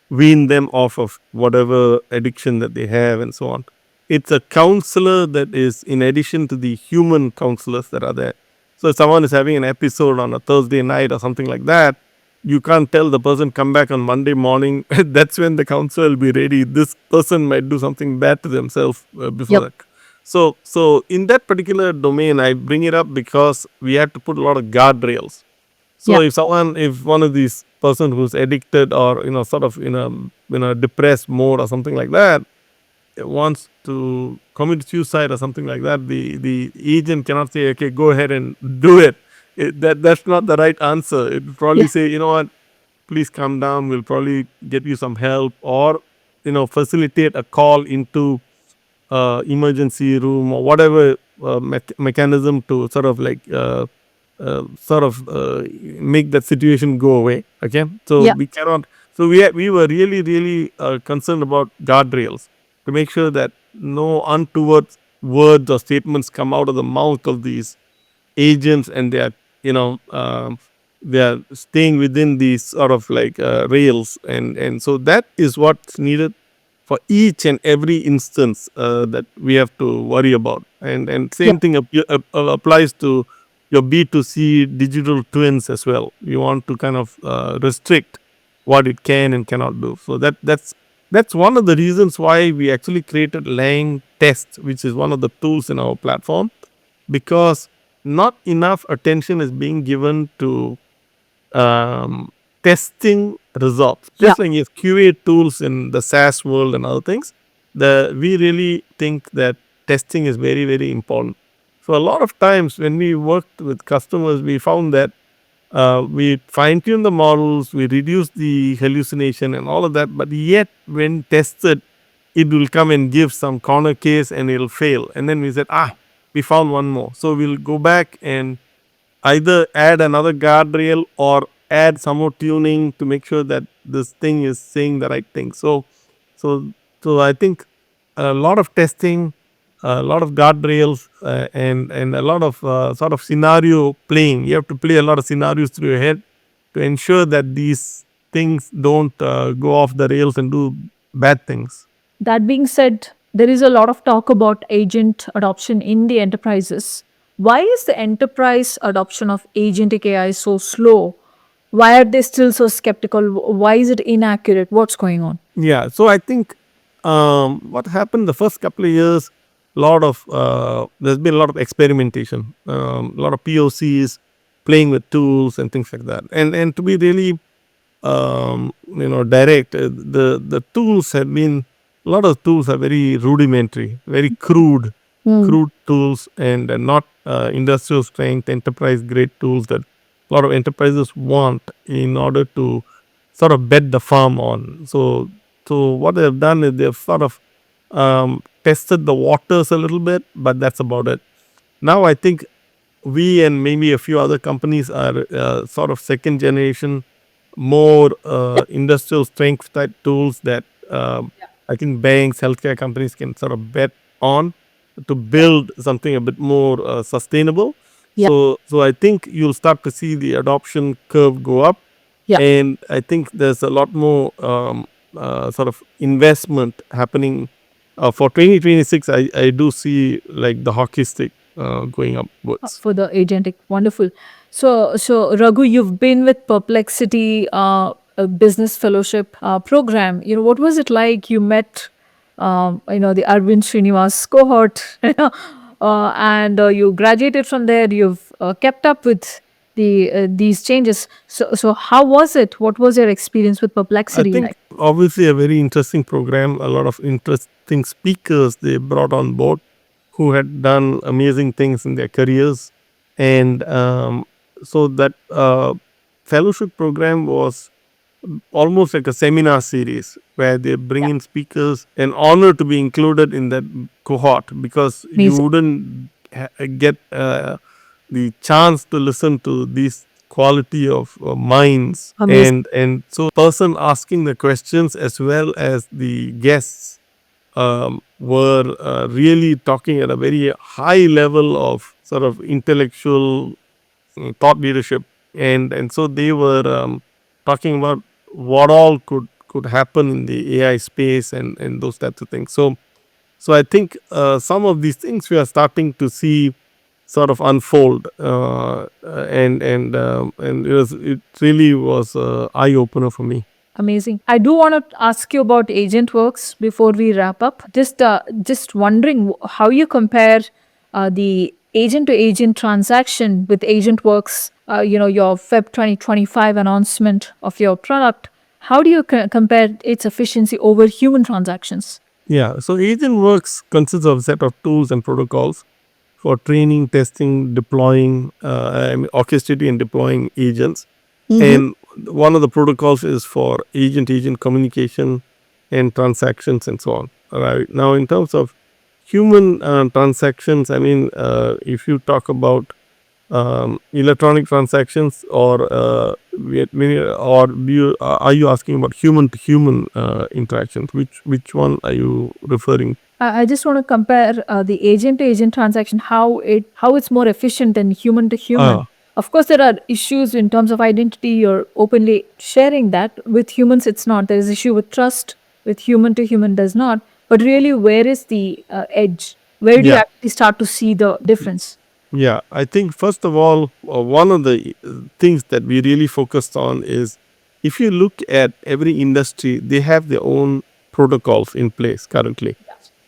Speaker 2: wean them off of whatever addiction that they have and so on. It's a counselor that is in addition to the human counselors that are there. So if someone is having an episode on a Thursday night or something like that, you can't tell the person come back on Monday morning. That's when the counsel will be ready. This person might do something bad to themselves before
Speaker 1: Yep.
Speaker 2: that. So in that particular domain, I bring it up because we have to put a lot of guardrails.
Speaker 1: Yeah.
Speaker 2: So if one of these person who's addicted or sort of in a depressed mode or something like that wants to commit suicide or something like that, the agent cannot say, okay, go ahead and do it. That's not the right answer. It will probably
Speaker 1: Yeah.
Speaker 2: say, you know what, please calm down. We'll probably get you some help, or facilitate a call into emergency room or whatever mechanism to sort of like make that situation go away. Okay, so
Speaker 1: Yeah.
Speaker 2: we cannot. So we were really concerned about guardrails to make sure that no untoward words or statements come out of the mouth of these agents, and you know um, they are staying within these sort of like rails, and so that is what's needed for each and every instance that we have to worry about. And
Speaker 1: Yeah.
Speaker 2: same thing applies to your B2C digital twins as well. You want to kind of restrict what it can and cannot do. So that's one of the reasons why we actually created Lang Test, which is one of the tools in our platform, because not enough attention is being given to um, testing results.
Speaker 1: Yeah.
Speaker 2: Just like you have QA tools in the SaaS world and other things, we really think that testing is very important. So a lot of times when we worked with customers, we found that we fine tune the models, we reduce the hallucination and all of that, but yet when tested, it will come and give some corner case and it'll fail. And then we said, we found one more. So we'll go back and either add another guardrail or add some more tuning to make sure that this thing is saying the right thing. So so I think a lot of testing, a lot of guardrails, and a lot of sort of scenario playing. You have to play a lot of scenarios through your head to ensure that these things don't go off the rails and do bad things.
Speaker 1: That being said, there is a lot of talk about agent adoption in the enterprises. Why is the enterprise adoption of agentic AI so slow? Why are they still so skeptical? Why is it inaccurate? What's going on?
Speaker 2: Yeah, so I think what happened the first couple of years, there's been a lot of experimentation, a lot of POCs, playing with tools and things like that. And to be really direct, the tools have been, a lot of tools are very rudimentary, very
Speaker 1: Hmm.
Speaker 2: crude tools, and not industrial strength, enterprise grade tools that a lot of enterprises want in order to sort of bet the farm on. So what they've done is they've sort of tested the waters a little bit, but that's about it. Now I think we and maybe a few other companies are sort of second generation, more industrial strength type tools that I think banks, healthcare companies can sort of bet on to build something a bit more sustainable.
Speaker 1: Yeah.
Speaker 2: So I think you'll start to see the adoption curve go up,
Speaker 1: Yeah.
Speaker 2: and I think there's a lot more sort of investment happening for 2026. I do see like the hockey stick going upwards.
Speaker 1: For the agentic. Wonderful. So Raghu, you've been with Perplexity a business fellowship program. What was it like? You met, the Arvind Srinivas cohort, and you graduated from there. You've kept up with these changes. So how was it? What was your experience with
Speaker 2: I
Speaker 1: Perplexity
Speaker 2: think
Speaker 1: like?
Speaker 2: obviously a very interesting program, a lot of interesting speakers they brought on board who had done amazing things in their careers. And so that fellowship program was almost like a seminar series where they bring
Speaker 1: Yeah,
Speaker 2: in speakers, an honor to be included in that cohort because you
Speaker 1: amazing,
Speaker 2: wouldn't get the chance to listen to these quality of minds,
Speaker 1: amazing.
Speaker 2: and so person asking the questions as well as the guests were really talking at a very high level of sort of intellectual thought leadership, and so they were talking about what all could happen in the AI space and those types of things. So I think some of these things we are starting to see sort of unfold, and it really was a eye opener for me.
Speaker 1: Amazing. I do want to ask you about agent works before we wrap up. Just wondering how you compare the agent to agent transaction with agent works. Your Feb 2025 announcement of your product. How do you compare its efficiency over human transactions?
Speaker 2: Yeah, so agent works consists of a set of tools and protocols for training, testing, deploying, orchestrating and deploying agents.
Speaker 1: Mm-hmm.
Speaker 2: And one of the protocols is for agent-agent communication and transactions and so on. All right. Now, in terms of human transactions, I mean, if you talk about electronic transactions, or are you asking about human to human interactions? Which one are you referring?
Speaker 1: I just want to compare the agent to agent transaction, how it's more efficient than human to human.
Speaker 2: Uh,
Speaker 1: Of course, there are issues in terms of identity. You're openly sharing that. With humans, it's not. There is issue with trust. With human to human, does not. But really, where is the edge? Where do you
Speaker 2: yeah.
Speaker 1: actually start to see the difference?
Speaker 2: Yeah, I think first of all, one of the things that we really focused on is if you look at every industry, they have their own protocols in place currently.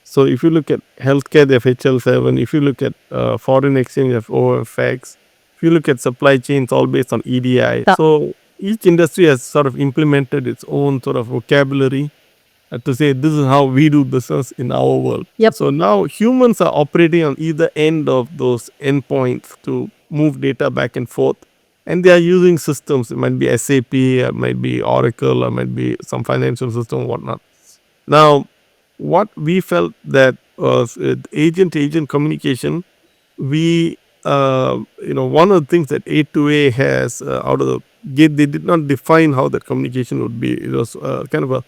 Speaker 2: So if you look at healthcare, they have HL7. If you look at foreign exchange, they have OFX. If you look at supply chains, all based on EDI.
Speaker 1: Yeah.
Speaker 2: So each industry has sort of implemented its own sort of vocabulary to say this is how we do business in our world.
Speaker 1: Yep.
Speaker 2: So now humans are operating on either end of those endpoints to move data back and forth. And they are using systems. It might be SAP, it might be Oracle, or might be some financial system, whatnot. Now, what we felt that was agent-agent communication, we, one of the things that A2A has out of the gate, they did not define how that communication would be. It was kind of a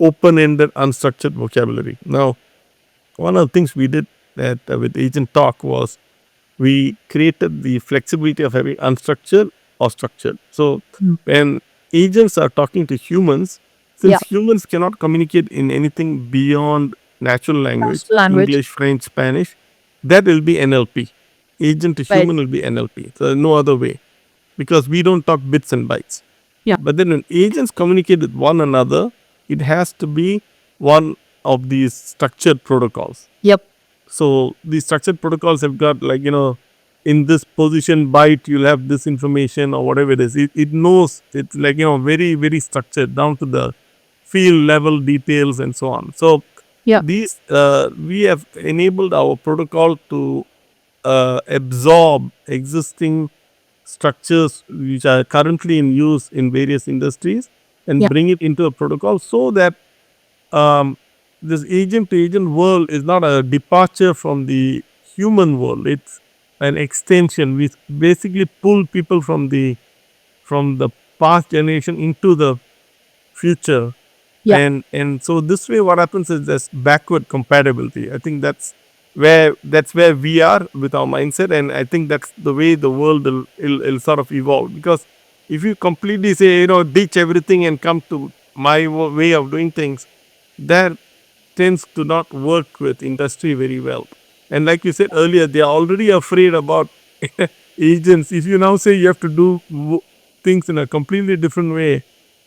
Speaker 2: open-ended, unstructured vocabulary. Now, one of the things we did with Agent Talk was we created the flexibility of having unstructured or structured. So
Speaker 1: Mm.
Speaker 2: when agents are talking to humans,
Speaker 1: Yeah.
Speaker 2: since humans cannot communicate in anything beyond natural language,
Speaker 1: Language.
Speaker 2: English, French, Spanish, that will be NLP. Agent to
Speaker 1: Right.
Speaker 2: human will be NLP. So no other way, because we don't talk bits and bytes.
Speaker 1: Yeah.
Speaker 2: But then when agents communicate with one another, it has to be one of these structured protocols.
Speaker 1: Yep.
Speaker 2: So these structured protocols have got, like, in this position byte, you'll have this information or whatever it is. It knows, it's like, very, very structured down to the field level details and so on. So
Speaker 1: Yeah.
Speaker 2: these, we have enabled our protocol to absorb existing structures which are currently in use in various industries and
Speaker 1: Yeah.
Speaker 2: bring it into a protocol so that um, this agent to agent world is not a departure from the human world. It's an extension. We basically pull people from the past generation into the future.
Speaker 1: Yeah.
Speaker 2: And so this way what happens is there's backward compatibility. I think that's where we are with our mindset, and I think that's the way the world will sort of evolve. Because if you completely say, ditch everything and come to my way of doing things, that tends to not work with industry very well. And like you said earlier, they are already afraid about agents. If you now say you have to do things in a completely different way,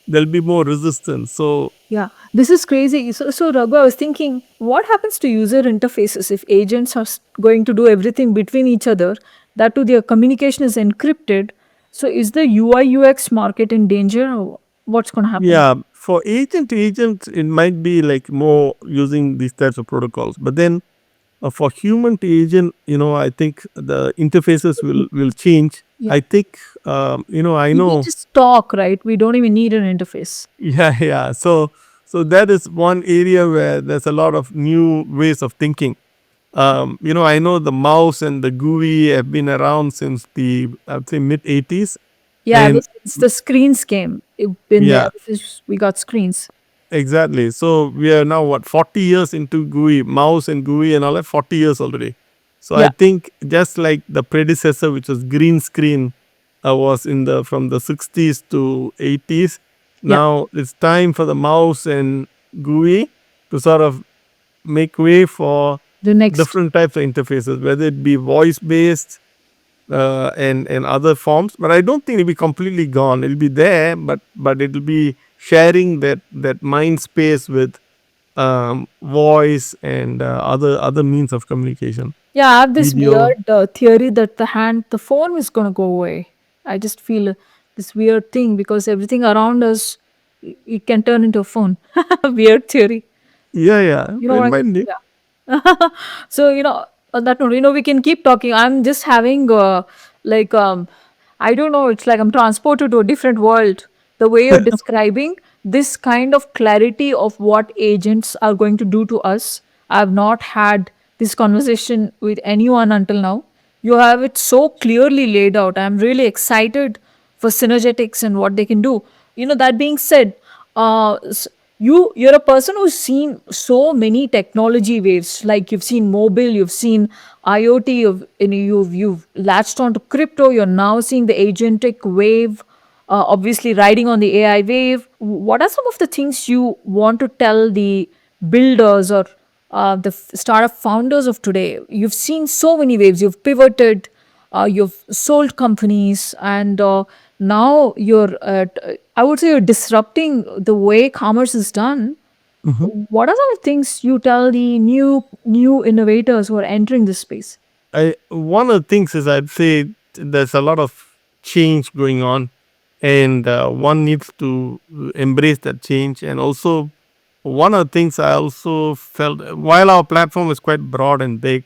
Speaker 2: there'll be more resistance. So
Speaker 1: Yeah, this is crazy. So Raghu, I was thinking, what happens to user interfaces if agents are going to do everything between each other? That too, their communication is encrypted. So is the UI UX market in danger, or what's going to happen?
Speaker 2: yeah, for agent to agent, it might be like more using these types of protocols. But then for human to agent, I think the interfaces will change.
Speaker 1: Yeah,
Speaker 2: I think, I
Speaker 1: we
Speaker 2: know.
Speaker 1: just talk, right? We don't even need an interface.
Speaker 2: Yeah, yeah. So that is one area where there's a lot of new ways of thinking. I know the mouse and the GUI have been around since the, I'd say, mid 80s.
Speaker 1: Yeah, ever
Speaker 2: And
Speaker 1: since the screens came, been there.
Speaker 2: yeah,
Speaker 1: We got screens.
Speaker 2: exactly. So we are now, what, 40 years into GUI, mouse and GUI and all that, 40 years already. So I
Speaker 1: Yeah,
Speaker 2: think just like the predecessor, which was green screen, was from the 60s to 80s.
Speaker 1: yeah.
Speaker 2: Now it's time for the mouse and GUI to sort of make way for
Speaker 1: The next.
Speaker 2: different types of interfaces, whether it be voice based, and other forms. But I don't think it'll be completely gone. It'll be there, but it'll be sharing that mind space with voice and other means of communication,
Speaker 1: Yeah, I have this
Speaker 2: video.
Speaker 1: weird theory that the phone is going to go away. I just feel this weird thing because everything around us, it can turn into a phone. Weird theory.
Speaker 2: Yeah, yeah,
Speaker 1: You know
Speaker 2: it
Speaker 1: what?
Speaker 2: might be.
Speaker 1: So, on that note, we can keep talking. I'm just having like I don't know, it's like I'm transported to a different world. The way you're describing this kind of clarity of what agents are going to do to us, I've not had this conversation with anyone until now. You have it so clearly laid out. I'm really excited for synergetics and what they can do. That being said, you're a person who's seen so many technology waves. Like you've seen mobile, you've seen IoT, you've latched onto crypto. You're now seeing the agentic wave, obviously riding on the AI wave. What are some of the things you want to tell the builders or the startup founders of today? You've seen so many waves. You've pivoted, you've sold companies, and now I would say you're disrupting the way commerce is done.
Speaker 2: Mhm.
Speaker 1: What are some of the things you tell the new innovators who are entering this space?
Speaker 2: One of the things is I'd say there's a lot of change going on, and one needs to embrace that change. And also, one of the things I also felt, while our platform is quite broad and big,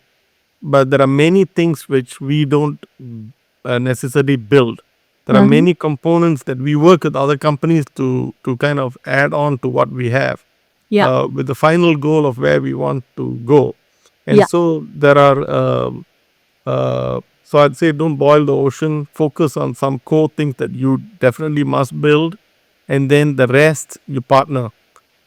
Speaker 2: but there are many things which we don't necessarily build. There are
Speaker 1: Mhm.
Speaker 2: many components that we work with other companies to kind of add on to what we have,
Speaker 1: Yeah,
Speaker 2: with the final goal of where we want to go. And
Speaker 1: yeah.
Speaker 2: so there are. So I'd say don't boil the ocean. Focus on some core things that you definitely must build, and then the rest you partner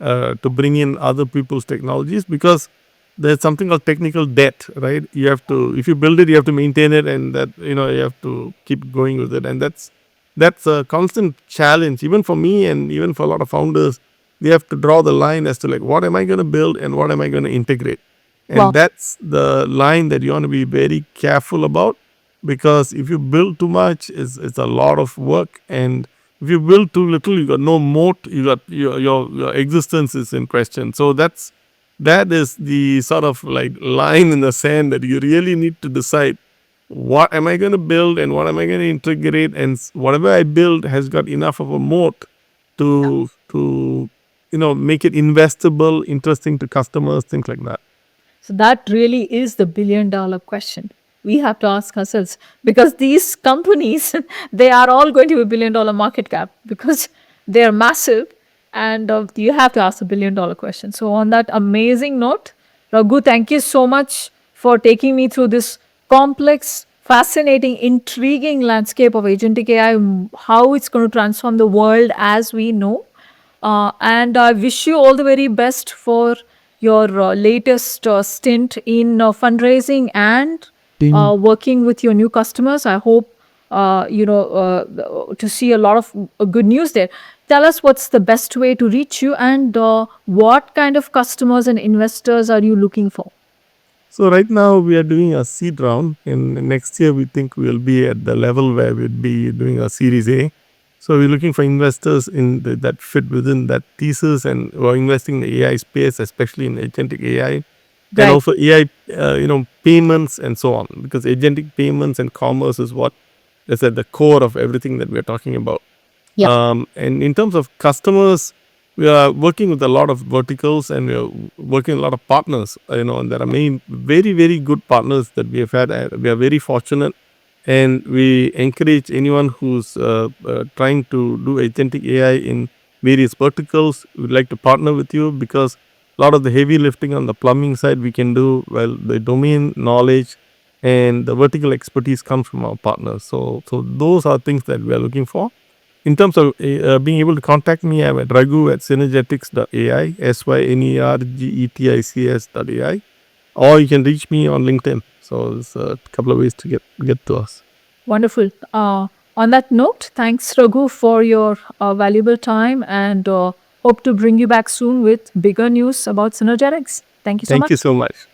Speaker 2: to bring in other people's technologies, because there's something called technical debt, right? You have to, if you build it, you have to maintain it, and that you have to keep going with it, and that's a constant challenge, even for me and even for a lot of founders. We have to draw the line as to like, what am I going to build and what am I going to integrate, and
Speaker 1: Well,
Speaker 2: that's the line that you want to be very careful about, because if you build too much, it's a lot of work, and if you build too little, you got no moat, you got your existence is in question. So that is the sort of like line in the sand that you really need to decide, what am I going to build and what am I going to integrate, and whatever I build has got enough of a moat to make it investable, interesting to customers, things like that.
Speaker 1: so that really is the billion-dollar question we have to ask ourselves, because these companies they are all going to be billion-dollar market cap because they are massive, and you have to ask the billion-dollar question. So on that amazing note, Raghu, thank you so much for taking me through this complex, fascinating, intriguing landscape of agentic AI, how it's going to transform the world as we know. And I wish you all the very best for your latest stint in fundraising and working with your new customers. I hope to see a lot of good news there. Tell us what's the best way to reach you, and what kind of customers and investors are you looking for?
Speaker 2: So right now we are doing a seed round, and next year we think we'll be at the level where we'd be doing a Series A. So we're looking for investors that fit within that thesis, and we're investing in the AI space, especially in agentic AI, and
Speaker 1: Right.
Speaker 2: also AI, payments and so on, because agentic payments and commerce is what is at the core of everything that we're talking about.
Speaker 1: Yeah.
Speaker 2: And in terms of customers, we are working with a lot of verticals, and we are working with a lot of partners, and there are many very, very good partners that we have had. We are very fortunate, and we encourage anyone who's trying to do agentic AI in various verticals. We'd like to partner with you, because a lot of the heavy lifting on the plumbing side we can do, well, the domain knowledge and the vertical expertise comes from our partners. So those are things that we are looking for. In terms of being able to contact me, I'm at Ragu at synergetics.ai, synergetics.ai, or you can reach me on LinkedIn. So there's a couple of ways to get to us.
Speaker 1: Wonderful. On that note, thanks, Raghu, for your valuable time, and hope to bring you back soon with bigger news about Synergetics. Thank you so
Speaker 2: Thank you
Speaker 1: much.
Speaker 2: so much.